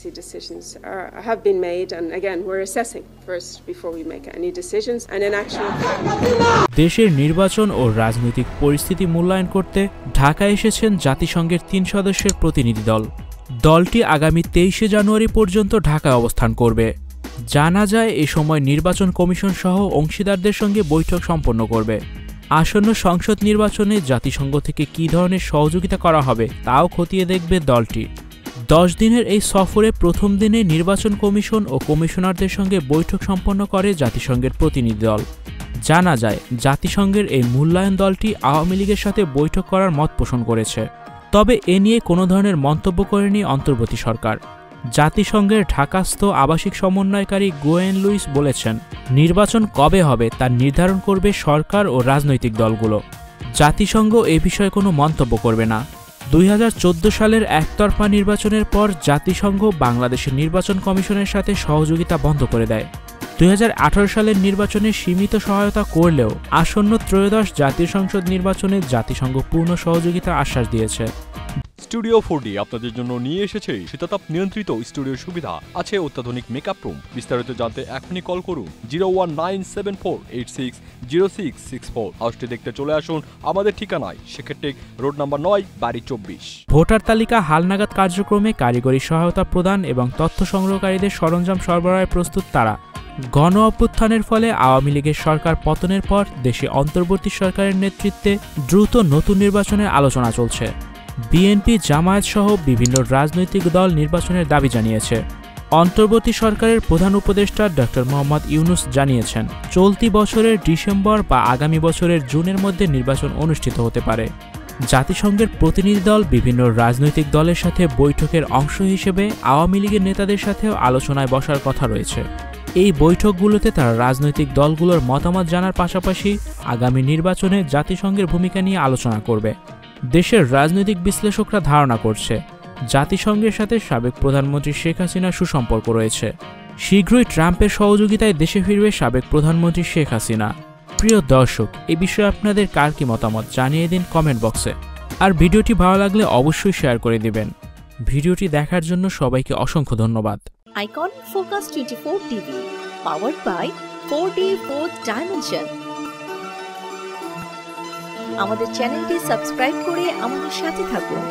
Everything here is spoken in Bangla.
policy decisions have been made, and again we're assessing first before we make any decisions, and in actual দেশের নির্বাচন ও রাজনৈতিক পরিস্থিতি মূল্যায়ন করতে ঢাকায় এসেছেন জাতিসংঘের 3 সদস্যের প্রতিনিধি দল। দলটি আগামী 23শে জানুয়ারি পর্যন্ত ঢাকায় অবস্থান করবে। জানা যায় এই সময় নির্বাচন কমিশন সহ অংশীদারদের সঙ্গে বৈঠক সম্পন্ন করবে। আসন্ন সংসদ নির্বাচনে জাতিসংঘ থেকে কী ধরনের সহযোগিতা করা হবে তাও খতিয়ে দেখবে দলটি। 10 দিনের এই সফরে প্রথম দিনে নির্বাচন কমিশন ও কমিশনারদের সঙ্গে বৈঠক সম্পন্ন করে জাতিসংঘের প্রতিনিধি দল। জানা যায় জাতিসংঘের এই মূল্যায়ন দলটি আওয়ামী লীগের সাথে বৈঠক করার মত পোষণ করেছে, তবে এ নিয়ে কোনো ধরনের মন্তব্য করেনি অন্তর্বর্তী সরকার। জাতিসংঘের ঢাকাস্থ আবাসিক সমন্বয়কারী গোয়েন লুইস বলেছেন, নির্বাচন কবে হবে তা নির্ধারণ করবে সরকার ও রাজনৈতিক দলগুলো। জাতিসংঘ এ বিষয়ে কোনো মন্তব্য করবে না। 2014 সালের একতরফা নির্বাচনের পর জাতিসংঘ বাংলাদেশের নির্বাচন কমিশনের সাথে সহযোগিতা বন্ধ করে দেয়। 2018 সালের নির্বাচনে সীমিত সহায়তা করলেও আসন্ন ত্রয়োদশ জাতীয় সংসদ নির্বাচনে জাতিসংঘ পূর্ণ সহযোগিতার আশ্বাস দিয়েছে। স্টুডিও 4D আপনাদের জন্য নিয়ে এসেছে শীতাতাপ নিয়ন্ত্রিত স্টুডিও সুবিধা, আছে অত্যাধুনিক মেকআপ রুম। বিস্তারিত জানতে এখনই কল করুন 01974860664। হাউসটি দেখতে চলে আসুন আমাদের ঠিকানায় সেক্ষেত্রে রোড নাম্বার 9 বাড়ি 24। ভোটার তালিকা হালনাগাদ কার্যক্রমে কারিগরি সহায়তা প্রদান এবং তথ্য সংগ্রহকারীদের সরঞ্জাম সরবরাহে প্রস্তুত তারা। গণ অভ্যুত্থানের ফলে আওয়ামী লীগের সরকার পতনের পর দেশে অন্তর্বর্তী সরকারের নেতৃত্বে দ্রুত নতুন নির্বাচনের আলোচনা চলছে। বিএনপি, জামায়াত সহ বিভিন্ন রাজনৈতিক দল নির্বাচনের দাবি জানিয়েছে। অন্তর্বর্তী সরকারের প্রধান উপদেষ্টা ডক্টর মোহাম্মদ ইউনুস জানিয়েছেন, চলতি বছরের ডিসেম্বর বা আগামী বছরের জুনের মধ্যে নির্বাচন অনুষ্ঠিত হতে পারে। জাতিসংঘের প্রতিনিধি দল বিভিন্ন রাজনৈতিক দলের সাথে বৈঠকের অংশ হিসেবে আওয়ামী লীগের নেতাদের সাথেও আলোচনায় বসার কথা রয়েছে। এই বৈঠকগুলোতে তারা রাজনৈতিক দলগুলোর মতামত জানার পাশাপাশি আগামী নির্বাচনে জাতিসংঘের ভূমিকা নিয়ে আলোচনা করবে। দেশের রাজনৈতিক বিশ্লেষকরা ধারণা করছে, জাতিসংঘের সাথে সাবেক প্রধানমন্ত্রী শেখ হাসিনার সুসম্পর্ক রয়েছে। শীঘ্রই ট্রাম্পের সহযোগিতায় দেশে ফিরবে সাবেক প্রধানমন্ত্রী শেখ হাসিনা। প্রিয় দর্শক, এ বিষয়ে আপনাদের কার কি মতামত জানিয়ে দিন কমেন্ট বক্সে। আর ভিডিওটি ভালো লাগলে অবশ্যই শেয়ার করে দিবেন। ভিডিওটি দেখার জন্য সবাইকে অসংখ্য ধন্যবাদ। Icon focus 24 TV, powered by 4D Fourth Dimension। আমাদের চ্যানেলটি সাবস্ক্রাইব করে আমাদের সাথে থাকুন।